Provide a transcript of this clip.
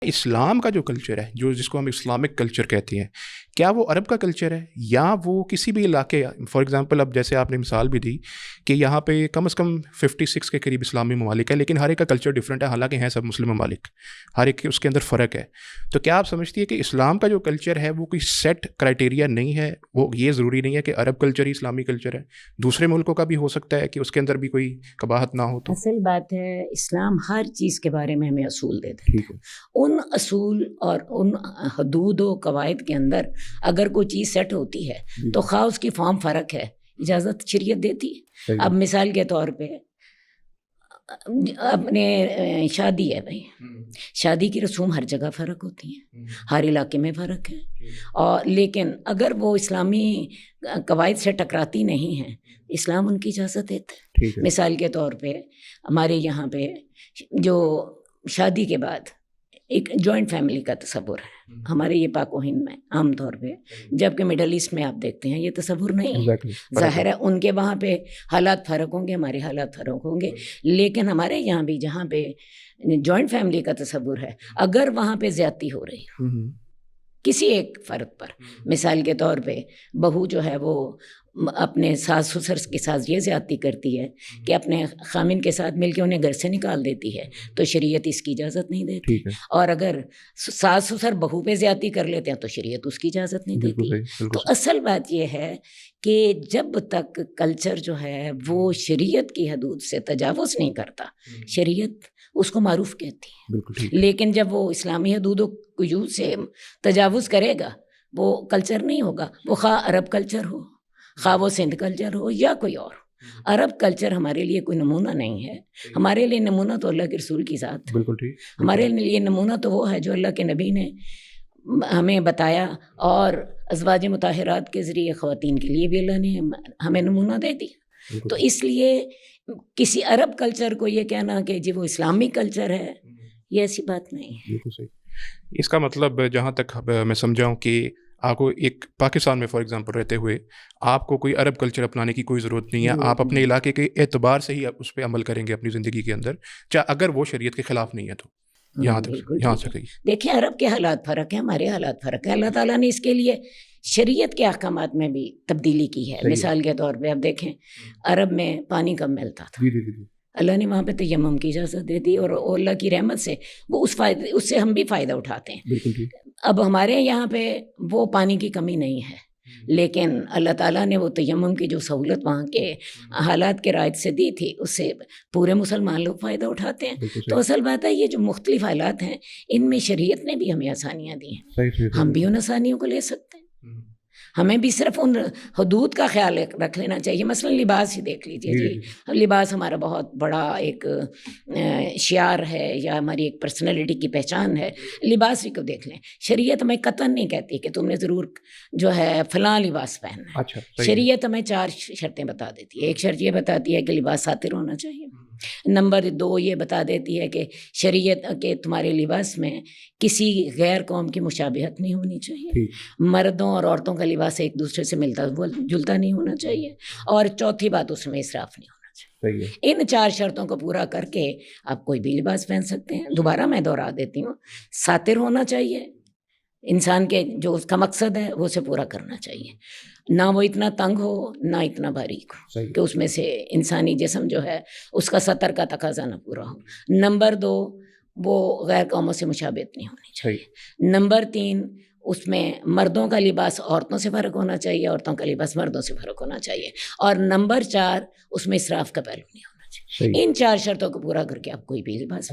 اسلام کا جو کلچر ہے، جو جس کو ہم اسلامک کلچر کہتے ہیں، کیا وہ عرب کا کلچر ہے یا وہ کسی بھی علاقے، فار ایگزامپل اب جیسے آپ نے مثال بھی دی کہ یہاں پہ کم از کم 56 کے قریب اسلامی ممالک ہے، لیکن ہر ایک کا کلچر ڈفرینٹ ہے، حالانکہ ہیں سب مسلم ممالک، ہر ایک اس کے اندر فرق ہے. تو کیا آپ سمجھتی ہے کہ اسلام کا جو کلچر ہے وہ کوئی سیٹ کرائٹیریا نہیں ہے؟ وہ یہ ضروری نہیں ہے کہ عرب کلچر ہی اسلامی کلچر ہے، دوسرے ملکوں کا بھی ہو سکتا ہے کہ اس کے اندر بھی کوئی قباحت نہ ہو؟ تو اصل بات ہے اسلام ہر چیز کے بارے میں ہمیں اصول دیتا ہے. ان اصول اور ان حدود و قواعد کے اندر اگر کوئی چیز سیٹ ہوتی ہے تو خواہ اس کی فارم فرق ہے، اجازت شریعت دیتی ہے. اب مثال کے طور پہ اپنے شادی ہے بھائی، شادی کی رسوم ہر جگہ فرق ہوتی ہیں، ہر علاقے میں فرق ہے، اور لیکن اگر وہ اسلامی قواعد سے ٹکراتی نہیں ہیں اسلام ان کی اجازت دیتا ہے. مثال کے طور پہ ہمارے یہاں پہ جو شادی کے بعد ایک جوائنٹ فیملی کا تصور ہے ہمارے یہ پاک و ہند میں عام طور پہ، جبکہ مڈل ایسٹ میں آپ دیکھتے ہیں یہ تصور نہیں ہے. ظاہر ہے ان کے وہاں پہ حالات فرق ہوں گے، ہمارے حالات فرق ہوں گے، لیکن ہمارے یہاں بھی جہاں پہ جوائنٹ فیملی کا تصور ہے، اگر وہاں پہ زیادتی ہو رہی ہو کسی ایک فرد پر، مثال کے طور پہ بہو جو ہے وہ اپنے ساس سسر کے ساتھ یہ زیادتی کرتی ہے کہ اپنے خامن کے ساتھ مل کے انہیں گھر سے نکال دیتی ہے، تو شریعت اس کی اجازت نہیں دیتی. اور اگر ساس سسر بہو پہ زیادتی کر لیتے ہیں تو شریعت اس کی اجازت نہیں دیتی. تو اصل بات یہ ہے کہ جب تک کلچر جو ہے وہ شریعت کی حدود سے تجاوز نہیں کرتا، شریعت اس کو معروف کہتی ہے. لیکن جب وہ اسلامی حدود و قیود سے تجاوز کرے گا وہ کلچر نہیں ہوگا، وہ خواہ عرب کلچر ہو، خواہ وہ سندھ کلچر ہو یا کوئی اور. عرب کلچر ہمارے لیے کوئی نمونہ نہیں ہے، ہمارے لیے نمونہ تو اللہ کے رسول کی ذات ہے. ہمارے لیے نمونہ تو وہ ہے جو اللہ کے نبی نے ہمیں بتایا، اور ازواج مطہرات کے ذریعے خواتین کے لیے بھی اللہ نے ہمیں نمونہ دے دیا. تو اس لیے کسی عرب کلچر کو یہ کہنا کہ جی وہ اسلامی کلچر ہے، یہ ایسی بات نہیں ہے. اس کا مطلب جہاں تک میں سمجھا ہوں کہ آپ کو ایک پاکستان میں فار ایگزامپل رہتے ہوئے آپ کو کوئی عرب کلچر اپنانے کی کوئی ضرورت نہیں ہے، آپ اپنے علاقے کے اعتبار سے ہی اس پہ عمل کریں گے اپنی زندگی کے اندر، چاہے اگر وہ شریعت کے خلاف نہیں ہے تو. یہاں سے دیکھیں عرب کے حالات فرق ہیں، ہمارے حالات فرق ہیں. اللہ تعالیٰ نے اس کے لیے شریعت کے احکامات میں بھی تبدیلی کی ہے. مثال کے طور پہ آپ دیکھیں عرب میں پانی کم ملتا تھا، اللہ نے وہاں پہ تیمم کی اجازت دے دی، اور اللہ کی رحمت سے وہ اس سے ہم بھی فائدہ اٹھاتے ہیں. اب ہمارے یہاں پہ وہ پانی کی کمی نہیں ہے، لیکن اللہ تعالیٰ نے وہ تیمم کی جو سہولت وہاں کے حالات کے رائج سے دی تھی، اس سے پورے مسلمان لوگ فائدہ اٹھاتے ہیں. تو اصل بات ہے یہ جو مختلف حالات ہیں ان میں شریعت نے بھی ہمیں آسانیاں دی ہیں، ہم بھی ان آسانیوں کو لے سکتے ہیں. ہمیں بھی صرف ان حدود کا خیال رکھ لینا چاہیے. مثلا لباس ہی دیکھ لیجیے جی، لباس ہمارا بہت بڑا ایک شعار ہے یا ہماری ایک پرسنالٹی کی پہچان ہے. لباس ہی کو دیکھ لیں، شریعت ہمیں قطعاً نہیں کہتی کہ تم نے ضرور جو ہے فلاں لباس پہننا ہے. شریعت ہمیں 4 شرطیں بتا دیتی ہے. ایک شرط یہ بتاتی ہے کہ لباس ساتر ہونا چاہیے. نمبر 2 یہ بتا دیتی ہے کہ شریعت کے تمہارے لباس میں کسی غیر قوم کی مشابہت نہیں ہونی چاہیے. مردوں اور عورتوں کا لباس ایک دوسرے سے ملتا جلتا نہیں ہونا چاہیے. اور چوتھی بات اس میں اسراف نہیں ہونا چاہیے. ان 4 شرطوں کو پورا کر کے آپ کوئی بھی لباس پہن سکتے ہیں. دوبارہ میں دوہرا دیتی ہوں، ساتر ہونا چاہیے، انسان کے جو اس کا مقصد ہے وہ اسے پورا کرنا چاہیے، نہ وہ اتنا تنگ ہو نہ اتنا باریک ہو کہ اس میں سے انسانی جسم جو ہے اس کا سطر کا تقاضا نہ پورا ہو. نمبر 2 وہ غیر قوموں سے مشابہت نہیں ہونی چاہیے. نمبر 3 اس میں مردوں کا لباس عورتوں سے فرق ہونا چاہیے، عورتوں کا لباس مردوں سے فرق ہونا چاہیے. اور نمبر 4 اس میں اسراف کا پہلو نہیں ہونا چاہیے. ان 4 شرطوں کو پورا کر کے آپ کوئی بھی لباس